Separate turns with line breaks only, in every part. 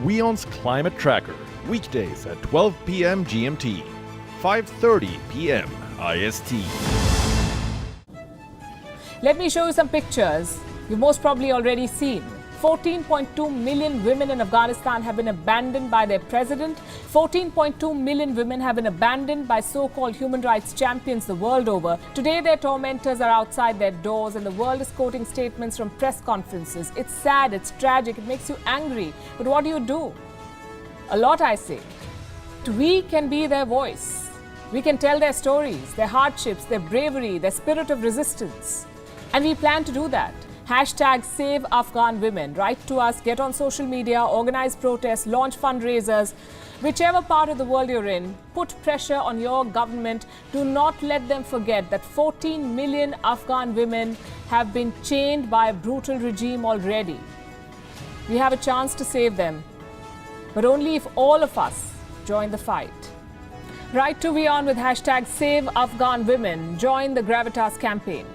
WION's Climate Tracker, weekdays at 12 p.m. GMT, 5:30 p.m. IST.
Let me show you some pictures you've most probably already seen. 14.2 million women in Afghanistan have been abandoned by their president. 14.2 million women have been abandoned by so-called human rights champions the world over. Today, their tormentors are outside their doors and the world is quoting statements from press conferences. It's sad, it's tragic, it makes you angry. But what do? A lot, I say. We can be their voice. We can tell their stories, their hardships, their bravery, their spirit of resistance. And we plan to do that. Hashtag Save Afghan Women. Write to us, get on social media, organize protests, launch fundraisers. Whichever part of the world you're in, put pressure on your government. Do not let them forget that 14 million Afghan women have been chained by a brutal regime already. We have a chance to save them, but only if all of us join the fight. Write to WION with hashtag Save Afghan Women. Join the Gravitas campaign.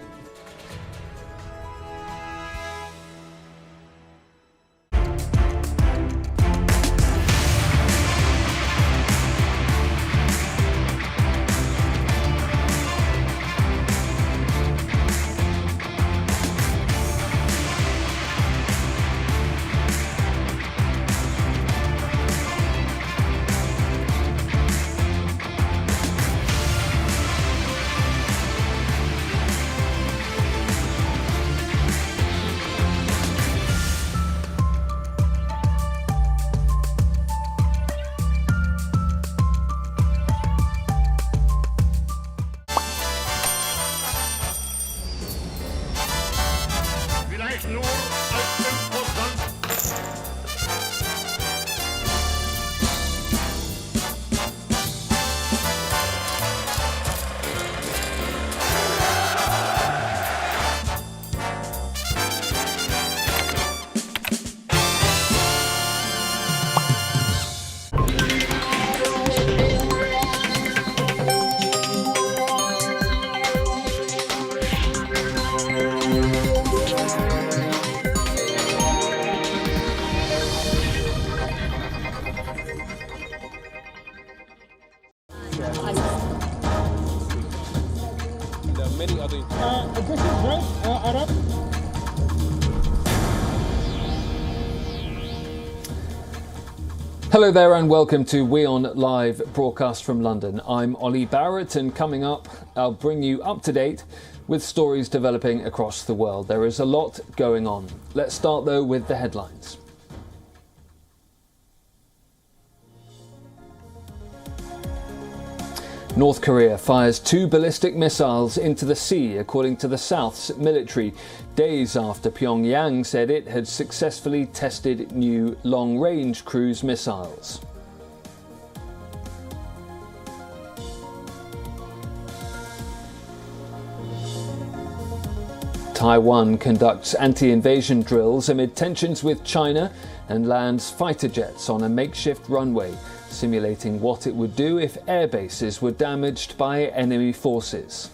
Hello there and welcome to WION Live broadcast from London. I'm Ollie Barrett and coming up I'll bring you up to date with stories developing across the world. There is a lot going on. Let's start though with the headlines. North Korea fires 2 ballistic missiles into the sea, according to the South's military, days after Pyongyang said it had successfully tested new long-range cruise missiles. Taiwan conducts anti-invasion drills amid tensions with China and lands fighter jets on a makeshift runway, simulating what it would do if air bases were damaged by enemy forces.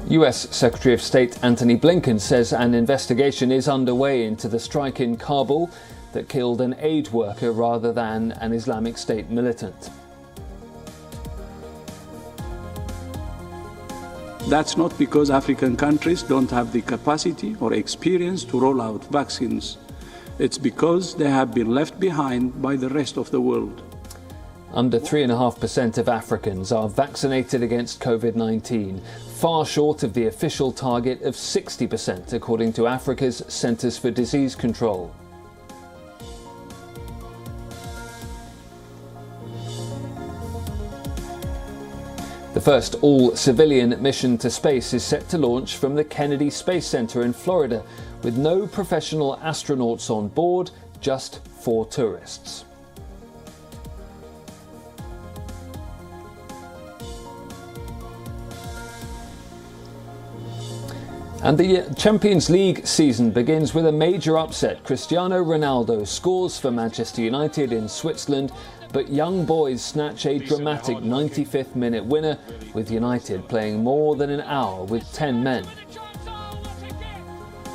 US Secretary of State Antony Blinken says an investigation is underway into the strike in Kabul that killed an aid worker rather than an Islamic State militant.
That's not because African countries don't have the capacity or experience to roll out vaccines. It's because they have been left behind by the rest of the world.
Under 3.5% of Africans are vaccinated against COVID-19, far short of the official target of 60%, according to Africa's Centers for Disease Control. The first all-civilian mission to space is set to launch from the Kennedy Space Center in Florida, with no professional astronauts on board, just 4 tourists. And the Champions League season begins with a major upset. Cristiano Ronaldo scores for Manchester United in Switzerland but young boys snatch a dramatic 95th minute winner, with United playing more than an hour with 10 men.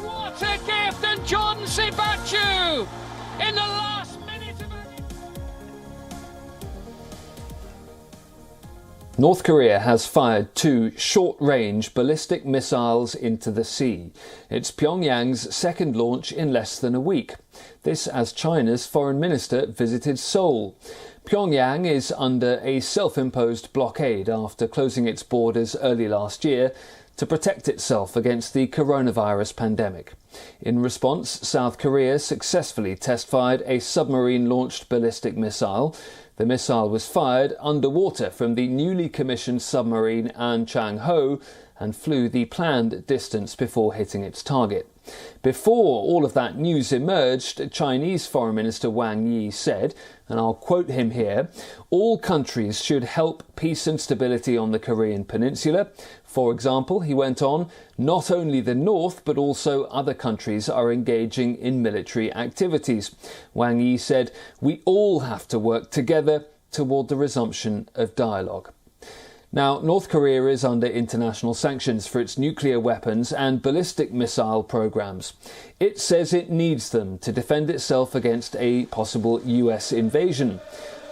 What a gift! And John Sibachu in the last minute of
North Korea has fired 2 short-range ballistic missiles into the sea. It's Pyongyang's second launch in less than a week. This as China's foreign minister visited Seoul. Pyongyang is under a self-imposed blockade after closing its borders early last year to protect itself against the coronavirus pandemic. In response, South Korea successfully test-fired a submarine-launched ballistic missile. The missile was fired underwater from the newly commissioned submarine An Chang-ho and flew the planned distance before hitting its target. Before all of that news emerged, Chinese Foreign Minister Wang Yi said, and I'll quote him here, "All countries should help peace and stability on the Korean peninsula." For example, he went on, not only the North but also other countries are engaging in military activities. Wang Yi said, "We all have to work together toward the resumption of dialogue." Now, North Korea is under international sanctions for its nuclear weapons and ballistic missile programs. It says it needs them to defend itself against a possible US invasion.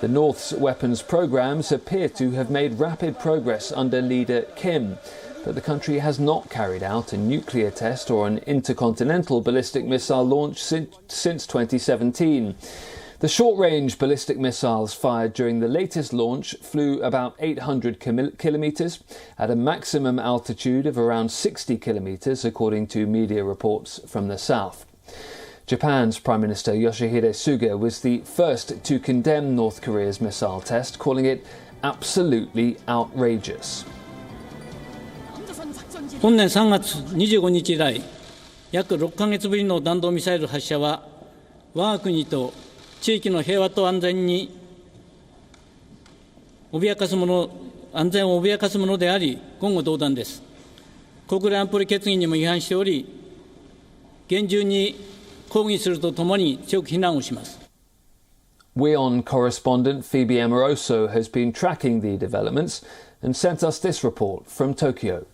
The North's weapons programs appear to have made rapid progress under leader Kim, but the country has not carried out a nuclear test or an intercontinental ballistic missile launch since 2017. The short-range ballistic missiles fired during the latest launch flew about 800 kilometres at a maximum altitude of around 60 kilometres, according to media reports from the south. Japan's Prime Minister Yoshihide Suga was the first to condemn North Korea's missile test, calling it absolutely outrageous.
本年3月25日以来、約6ヶ月ぶりの弾道ミサイル発射は、我が国と地域の平和と安全に安全を脅かすものであり、言語道断です。国連安保理決議にも違反しており、厳重に抗議するとともに強く非難をします。
WION correspondent Phoebe Amoroso has been tracking the developments and sent us this report from Tokyo.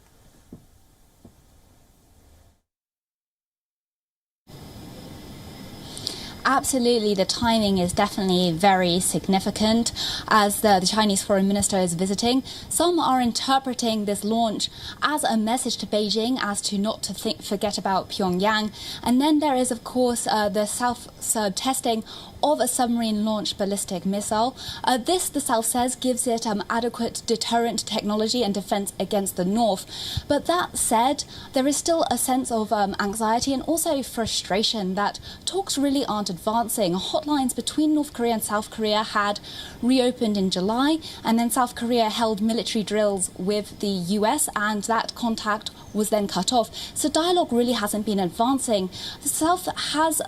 Absolutely, the timing is definitely very significant as the Chinese foreign minister is visiting. Some are interpreting this launch as a message to Beijing as to not to forget about Pyongyang. And then there is, of course, the testing of a submarine-launched ballistic missile. This, the South says, gives it adequate deterrent technology and defence against the North. But that said, there is still a sense of anxiety and also frustration that talks really aren't advancing. Hotlines between North Korea and South Korea had reopened in July, and then South Korea held military drills with the US, and that contact was then cut off. So dialogue really hasn't been advancing. The South has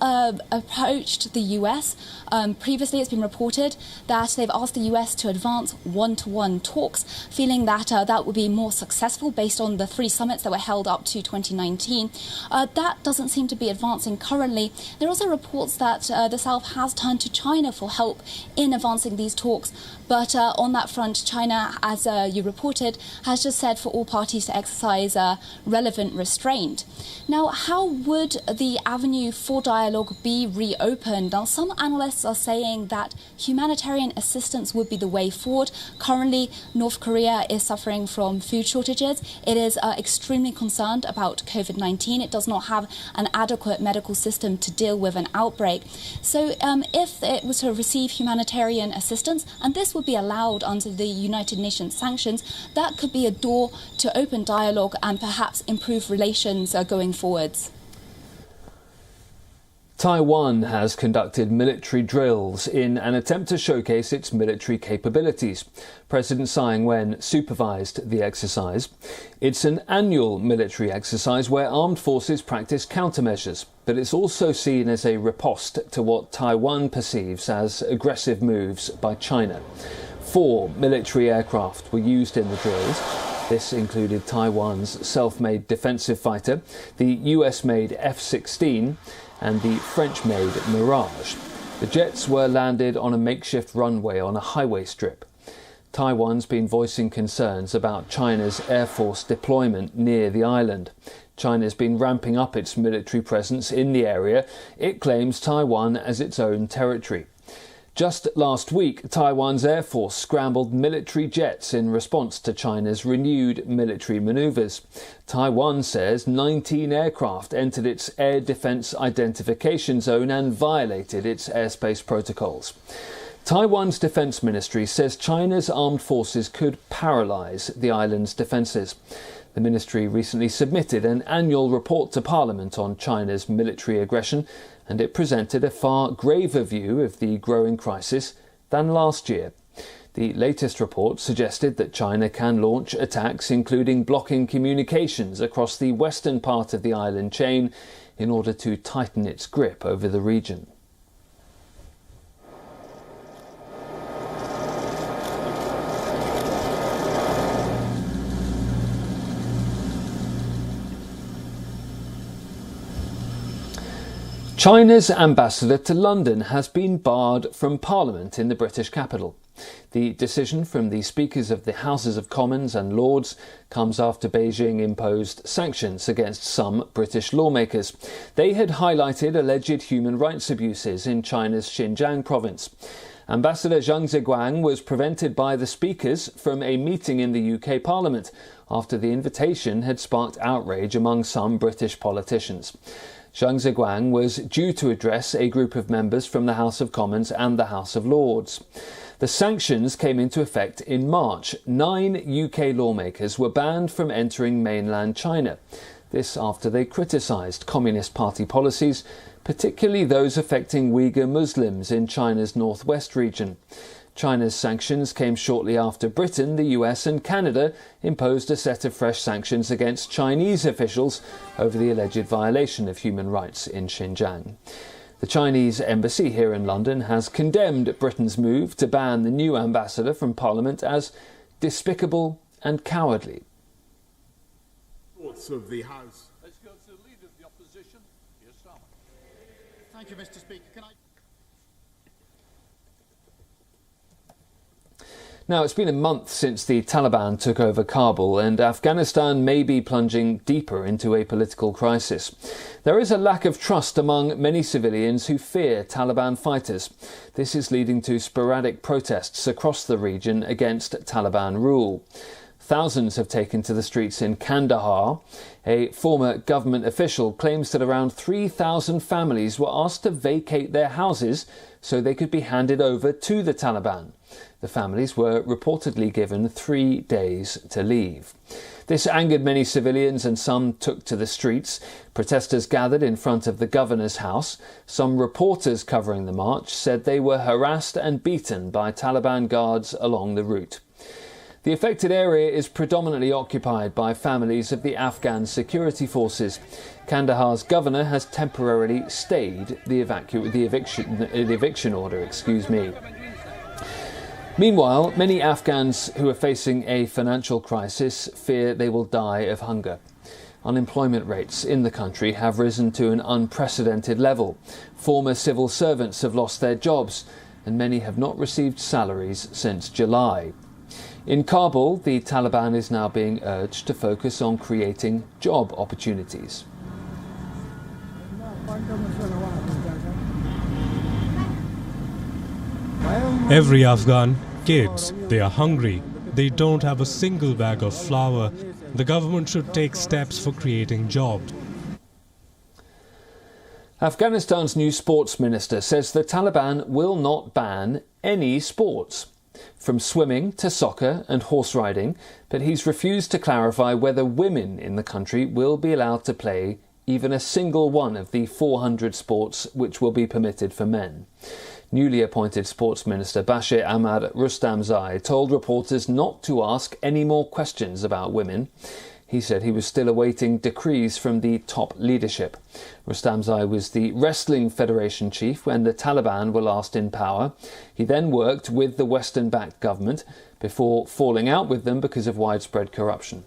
approached the US. Previously, it's been reported that they've asked the US to advance one-to-one talks, feeling that that would be more successful based on the 3 summits that were held up to 2019. That doesn't seem to be advancing currently. There are also reports that the South has turned to China for help in advancing these talks. But on that front, China, as you reported, has just said for all parties to exercise relevant restraint. Now, how would the avenue for dialogue be reopened? Now, some analysts are saying that humanitarian assistance would be the way forward. Currently, North Korea is suffering from food shortages. It is extremely concerned about COVID-19. It does not have an adequate medical system to deal with an outbreak. So if it was to receive humanitarian assistance, and this would be allowed under the United Nations sanctions, that could be a door to open dialogue and perhaps improve relations going forwards.
Taiwan has conducted military drills in an attempt to showcase its military capabilities. President Tsai Ing-wen supervised the exercise. It's an annual military exercise where armed forces practice countermeasures, but it's also seen as a riposte to what Taiwan perceives as aggressive moves by China. 4 military aircraft were used in the drills. This included Taiwan's self-made defensive fighter, the US-made F-16, and the French-made Mirage. The jets were landed on a makeshift runway on a highway strip. Taiwan's been voicing concerns about China's Air Force deployment near the island. China's been ramping up its military presence in the area. It claims Taiwan as its own territory. Just last week, Taiwan's Air Force scrambled military jets in response to China's renewed military manoeuvres. Taiwan says 19 aircraft entered its air defence identification zone and violated its airspace protocols. Taiwan's defence ministry says China's armed forces could paralyse the island's defences. The ministry recently submitted an annual report to Parliament on China's military aggression, and it presented a far graver view of the growing crisis than last year. The latest report suggested that China can launch attacks, including blocking communications across the western part of the island chain, in order to tighten its grip over the region. China's ambassador to London has been barred from Parliament in the British capital. The decision from the Speakers of the Houses of Commons and Lords comes after Beijing imposed sanctions against some British lawmakers. They had highlighted alleged human rights abuses in China's Xinjiang province. Ambassador Zhang Zheguang was prevented by the Speakers from a meeting in the UK Parliament after the invitation had sparked outrage among some British politicians. Zhang Zheguang was due to address a group of members from the House of Commons and the House of Lords. The sanctions came into effect in March. 9 UK lawmakers were banned from entering mainland China. This after they criticised Communist Party policies, particularly those affecting Uyghur Muslims in China's northwest region. China's sanctions came shortly after Britain, the US and Canada imposed a set of fresh sanctions against Chinese officials over the alleged violation of human rights in Xinjiang. The Chinese embassy here in London has condemned Britain's move to ban the new ambassador from Parliament as despicable and cowardly.
Thoughts of the House.
Let's go to the Leader of the Opposition. Here's Starmer.
Thank you, Mr. Speaker.
Now, it's been a month since the Taliban took over Kabul, and Afghanistan may be plunging deeper into a political crisis. There is a lack of trust among many civilians who fear Taliban fighters. This is leading to sporadic protests across the region against Taliban rule. Thousands have taken to the streets in Kandahar. A former government official claims that around 3,000 families were asked to vacate their houses so they could be handed over to the Taliban. The families were reportedly given 3 days to leave. This angered many civilians and some took to the streets. Protesters gathered in front of the governor's house. Some reporters covering the march said they were harassed and beaten by Taliban guards along the route. The affected area is predominantly occupied by families of the Afghan security forces. Kandahar's governor has temporarily stayed the eviction order. Meanwhile, many Afghans who are facing a financial crisis fear they will die of hunger. Unemployment rates in the country have risen to an unprecedented level. Former civil servants have lost their jobs, and many have not received salaries since July. In Kabul, the Taliban is now being urged to focus on creating job opportunities.
Every Afghan, kids, they are hungry. They don't have a single bag of flour. The government should take steps for creating jobs.
Afghanistan's new sports minister says the Taliban will not ban any sports, from swimming to soccer and horse riding, but he's refused to clarify whether women in the country will be allowed to play even a single one of the 400 sports which will be permitted for men. Newly appointed Sports Minister Bashir Ahmad Rustamzai told reporters not to ask any more questions about women. He said he was still awaiting decrees from the top leadership. Rustamzai was the Wrestling Federation chief when the Taliban were last in power. He then worked with the Western-backed government before falling out with them because of widespread corruption.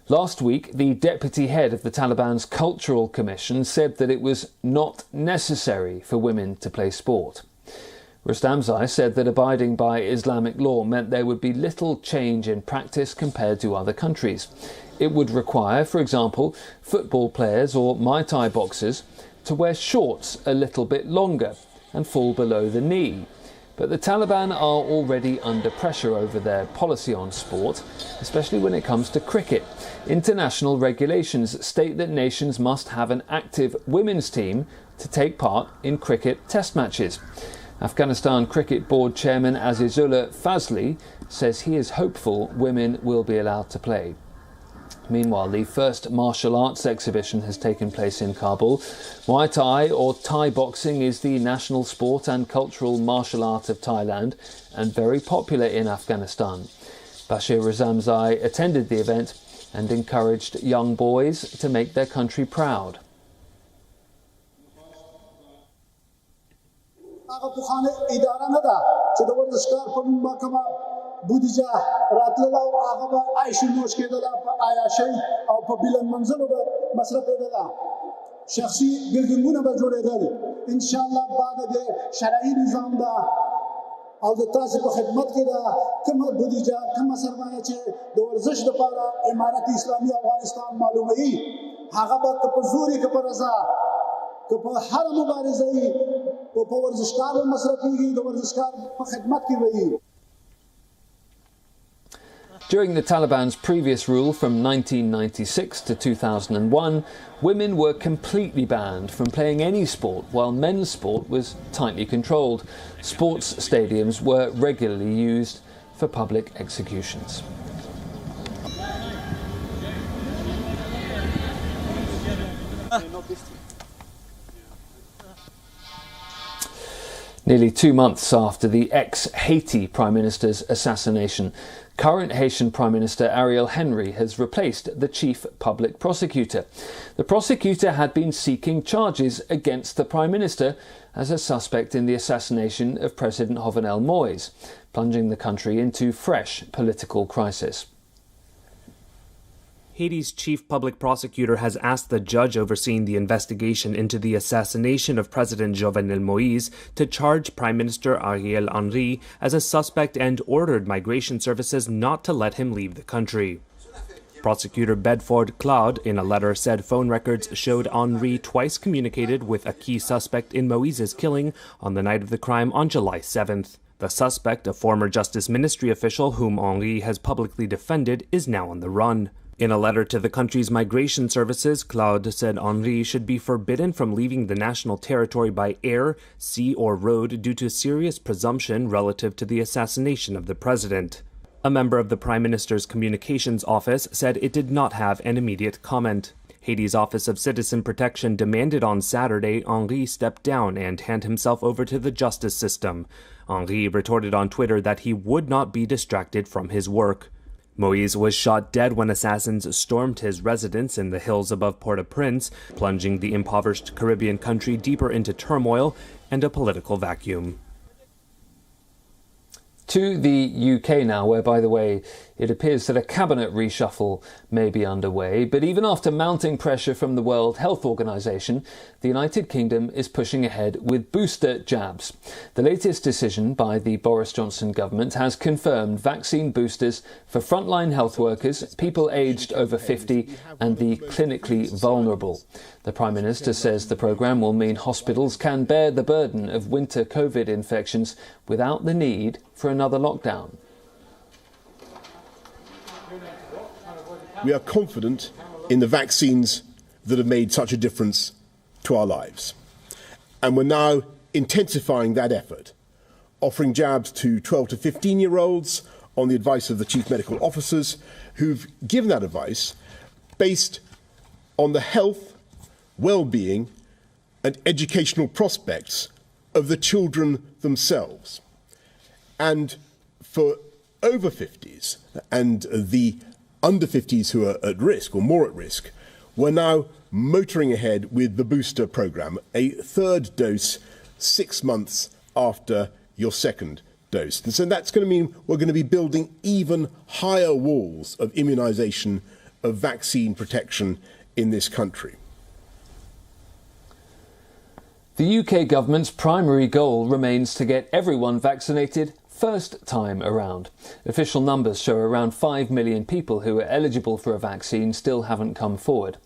Last week, the deputy head of the Taliban's Cultural Commission said that it was not necessary for women to play sport. Rustamzai said that abiding by Islamic law meant there would be little change in practice compared to other countries. It would require, for example, football players or Muay Thai boxers to wear shorts a little bit longer and fall below the knee. But the Taliban are already under pressure over their policy on sport, especially when it comes to cricket. International regulations state that nations must have an active women's team to take part in cricket test matches. Afghanistan Cricket Board Chairman Azizullah Fazli says he is hopeful women will be allowed to play. Meanwhile, the first martial arts exhibition has taken place in Kabul. Muay Thai or Thai boxing is the national sport and cultural martial art of Thailand and very popular in Afghanistan. Bashir Razamzai attended the event and encouraged young boys to make their country proud.
بودجه راتللا او هغه به عايش نوش کېدله په عیاشۍ او په بلند منزلو به مصرف کېدله شخصي بلډینګونه به جوړېدل انشاءالله بعد د شرعي نظام ده او د تاسو په خدمت کې ده کومه بودجه کومه سرمایه چې د ورزش لپاره امارت اسلامي افغانستان معلوموي هغه به که په زوري که په رضا که په هر مبارزه یې په ورزشکار به مصرفېږي د ورزشکار په خدمت کې به وي.
During the Taliban's previous rule from 1996 to 2001, women were completely banned from playing any sport, while men's sport was tightly controlled. Sports stadiums were regularly used for public executions. Nearly 2 months after the ex-Haiti Prime Minister's assassination, current Haitian Prime Minister Ariel Henry has replaced the chief public prosecutor. The prosecutor had been seeking charges against the Prime Minister as a suspect in the assassination of President Jovenel Moïse, plunging the country into fresh political crisis.
Haiti's chief public prosecutor has asked the judge overseeing the investigation into the assassination of President Jovenel Moïse to charge Prime Minister Ariel Henry as a suspect and ordered migration services not to let him leave the country. Prosecutor Bedford Cloud, in a letter, said phone records showed Henry twice communicated with a key suspect in Moïse's killing on the night of the crime on July 7th. The suspect, a former Justice Ministry official whom Henry has publicly defended, is now on the run. In a letter to the country's migration services, Cloud said Henry should be forbidden from leaving the national territory by air, sea or road due to serious presumption relative to the assassination of the president. A member of the Prime Minister's communications office said it did not have an immediate comment. Haiti's Office of Citizen Protection demanded on Saturday Henry step down and hand himself over to the justice system. Henry retorted on Twitter that he would not be distracted from his work. Moïse was shot dead when assassins stormed his residence in the hills above Port-au-Prince, plunging the impoverished Caribbean country deeper into turmoil and a political vacuum.
To the UK now, where, by the way, it appears that a cabinet reshuffle may be underway. But even after mounting pressure from the World Health Organization, the United Kingdom is pushing ahead with booster jabs. The latest decision by the Boris Johnson government has confirmed vaccine boosters for frontline health workers, people aged over 50 and the clinically vulnerable. The Prime Minister says the programme will mean hospitals can bear the burden of winter COVID infections without the need for another lockdown.
We are confident in the vaccines that have made such a difference to our lives. And we're now intensifying that effort, offering jabs to 12 to 15-year-olds on the advice of the chief medical officers who've given that advice based on the health, well-being and educational prospects of the children themselves. And for over 50s and the under 50s who are at risk or more at risk, we're now motoring ahead with the booster programme, a third dose 6 months after your second dose. And so that's going to mean we're going to be building even higher walls of immunisation of vaccine protection in this country.
The UK government's primary goal remains to get everyone vaccinated first time around. Official numbers show around 5 million people who are eligible for a vaccine still haven't come forward.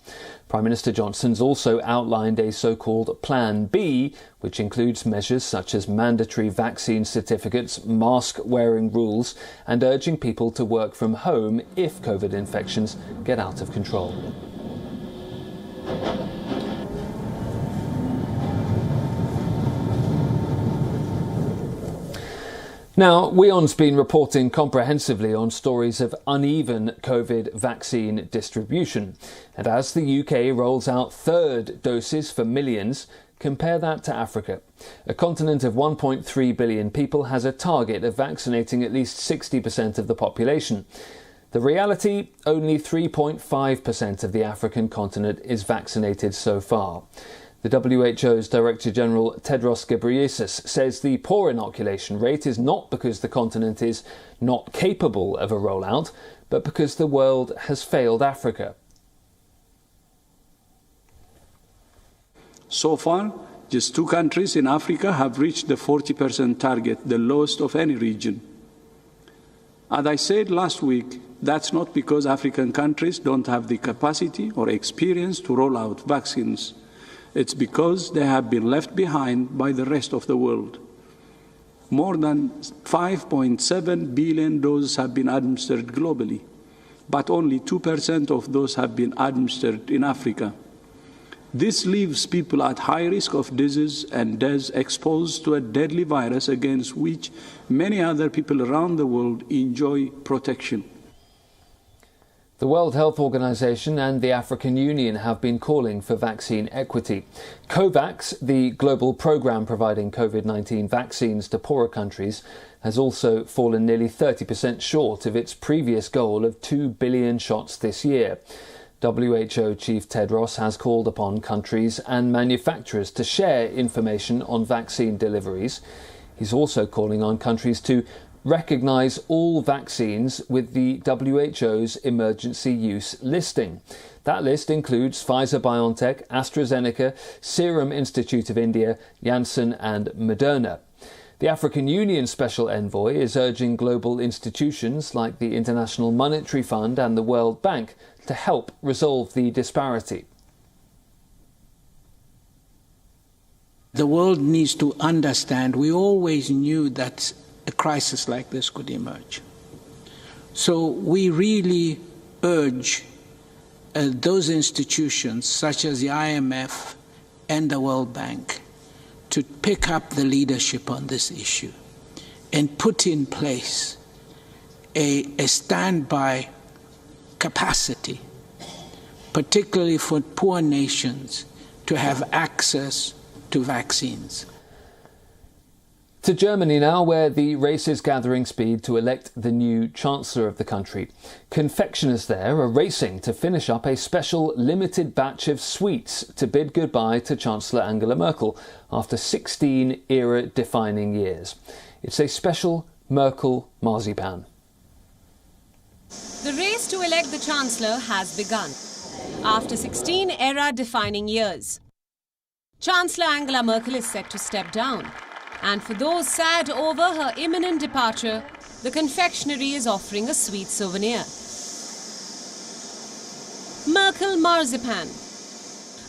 Prime Minister Johnson's also outlined a so-called Plan B, which includes measures such as mandatory vaccine certificates, mask-wearing rules, and urging people to work from home if COVID infections get out of control. Now, WION's been reporting comprehensively on stories of uneven COVID vaccine distribution. And as the UK rolls out third doses for millions, compare that to Africa. A continent of 1.3 billion people has a target of vaccinating at least 60% of the population. The reality, only 3.5% of the African continent is vaccinated so far. The WHO's Director General Tedros Ghebreyesus says the poor inoculation rate is not because the continent is not capable of a rollout, but because the world has failed Africa.
So far, just 2 countries in Africa have reached the 40% target, the lowest of any region. As I said last week, that's not because African countries don't have the capacity or experience to roll out vaccines. It's because they have been left behind by the rest of the world. More than 5.7 billion doses have been administered globally, but only 2% of those have been administered in Africa. This leaves people at high risk of disease and death, exposed to a deadly virus against which many other people around the world enjoy protection.
The World Health Organization and the African Union have been calling for vaccine equity. COVAX, the global program providing COVID-19 vaccines to poorer countries, has also fallen nearly 30% short of its previous goal of 2 billion shots this year. WHO Chief Tedros has called upon countries and manufacturers to share information on vaccine deliveries. He's also calling on countries to recognise all vaccines with the WHO's emergency use listing. That list includes Pfizer-BioNTech, AstraZeneca, Serum Institute of India, Janssen and Moderna. The African Union Special Envoy is urging global institutions like the International Monetary Fund and the World Bank to help resolve the disparity.
The world needs to understand we always knew that a crisis like this could emerge. So we really urge those institutions such as the IMF and the World Bank to pick up the leadership on this issue and put in place a standby capacity, particularly for poor nations, to have access to vaccines.
To Germany now, where the race is gathering speed to elect the new Chancellor of the country. Confectioners there are racing to finish up a special limited batch of sweets to bid goodbye to Chancellor Angela Merkel after 16 era-defining years. It's a special Merkel marzipan.
The race to elect the Chancellor has begun. After 16 era-defining years, Chancellor Angela Merkel is set to step down. And for those sad over her imminent departure, the confectionery is offering a sweet souvenir. Merkel marzipan,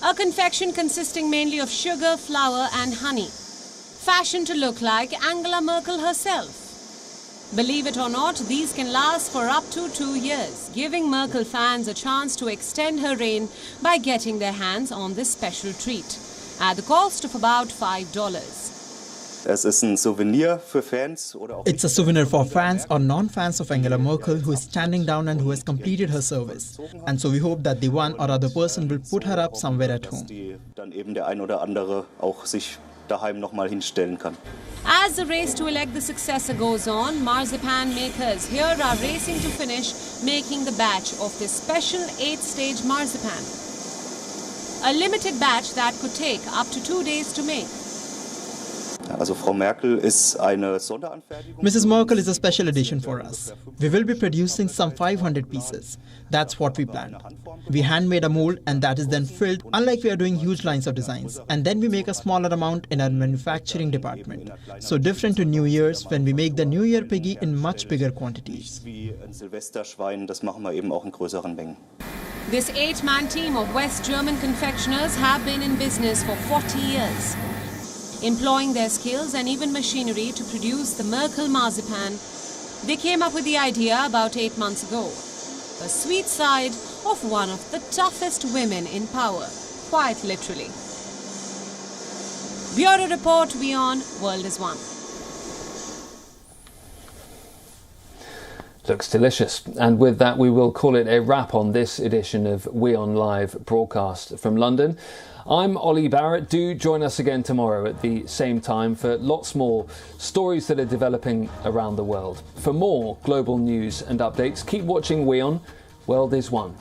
a confection consisting mainly of sugar, flour and honey, fashioned to look like Angela Merkel herself. Believe it or not, these can last for up to 2 years, giving Merkel fans a chance to extend her reign by getting their hands on this special treat, at the cost of about $5.
It's a souvenir for fans or non-fans of Angela Merkel who is standing down and who has completed her service. And so we hope that the one or other person will put her up somewhere at home.
As the race to elect the successor goes on, marzipan makers here are racing to finish making the batch of this special 8-stage marzipan. A limited batch that could take up to 2 days to make.
Also Frau Merkel ist eine Sonderanfertigung.
Mrs. Merkel is a special edition for us. We will be producing some 500 pieces. That's what we planned. We handmade a mold and that is then filled, unlike we are doing huge lines of designs. And then we make a smaller amount in our manufacturing department. So different to New Year's when we make the New Year piggy in much bigger quantities.
Wie ein Silvesterschwein, das machen wir eben auch in größeren Mengen.
This 8-man team of West German confectioners have been in business for 40 years. Employing their skills and even machinery to produce the Merkel marzipan, they came up with the idea about 8 months ago. A sweet side of one of the toughest women in power, quite literally. Bureau Report, WION, World is One.
Looks delicious. And with that, we will call it a wrap on this edition of WION Live broadcast from London. I'm Ollie Barrett. Do join us again tomorrow at the same time for lots more stories that are developing around the world. For more global news and updates, keep watching WION. World is One.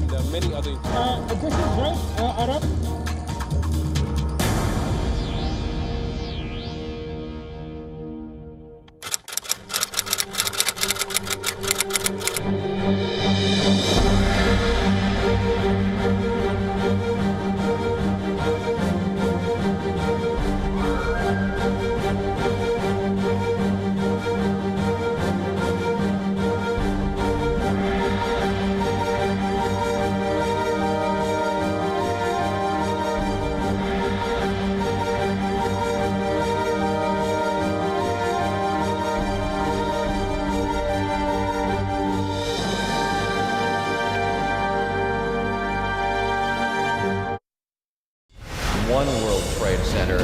There are many other...
this is right, Arab.
One World Trade Center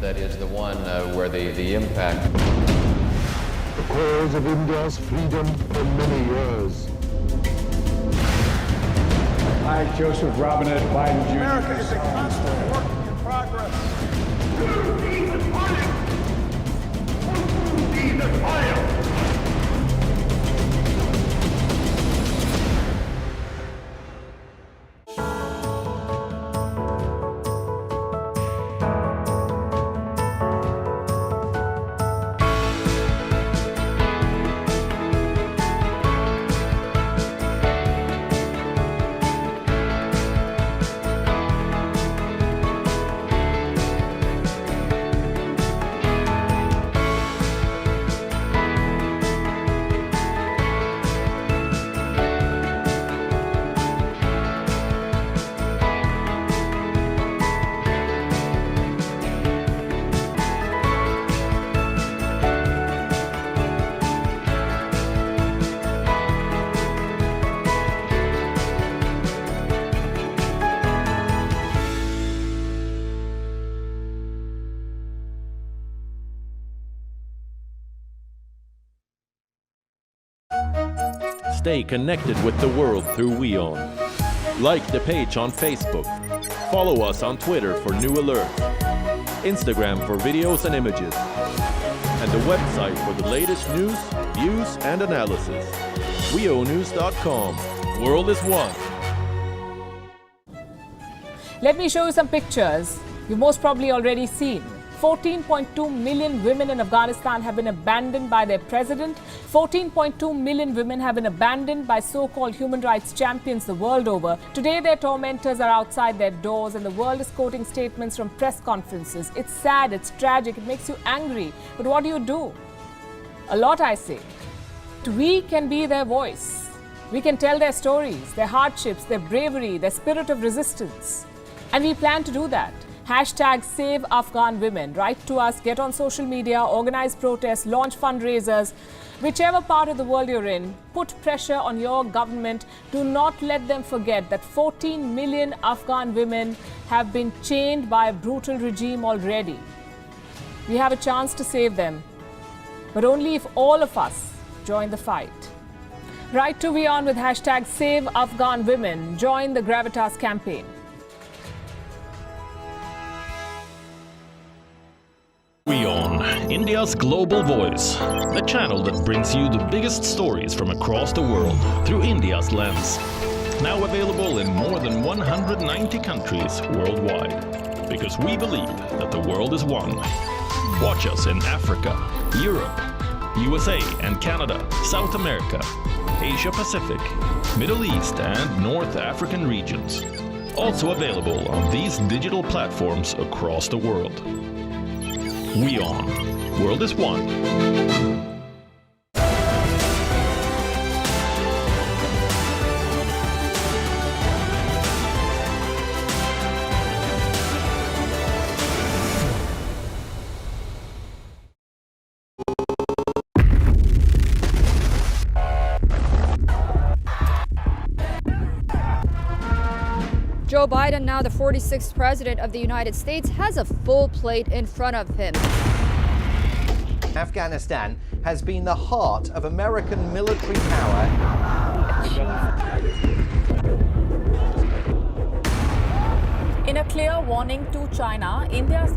that is the one where the impact.
The cause of India's freedom for many years.
I, Joseph Robinette Biden Jr.
America is a constant work in progress.
Stay connected with the world through WION. Like the page on Facebook. Follow us on Twitter for new alerts. Instagram for videos and images. And the website for the latest news, views, and analysis. WIOnews.com. World is One.
Let me show you some pictures you've most probably already seen. 14.2 million women in Afghanistan have been abandoned by their president. 14.2 million women have been abandoned by so-called human rights champions the world over. Today, their tormentors are outside their doors and the world is quoting statements from press conferences. It's sad, it's tragic, it makes you angry. But what do? A lot, I say. We can be their voice. We can tell their stories, their hardships, their bravery, their spirit of resistance. And we plan to do that. Hashtag Save Afghan Women. Write to us, get on social media, organize protests, launch fundraisers. Whichever part of the world you're in, put pressure on your government. Do not let them forget that 14 million Afghan women have been chained by a brutal regime already. We have a chance to save them, but only if all of us join the fight. Write to WION with hashtag Save Afghan Women. Join the Gravitas campaign.
WION, India's global voice. The channel that brings you the biggest stories from across the world through India's lens.
now available in more than 190 countries worldwide. Because we believe that the world is one. Watch us in Africa, Europe, USA and Canada, South America, Asia Pacific, Middle East and North African regions. Also available on these digital platforms across the world. WION. World is one.
Joe Biden, now the 46th president of the United States, has a full plate in front of him.
Afghanistan has been the heart of American military power.
In a clear warning to China, India's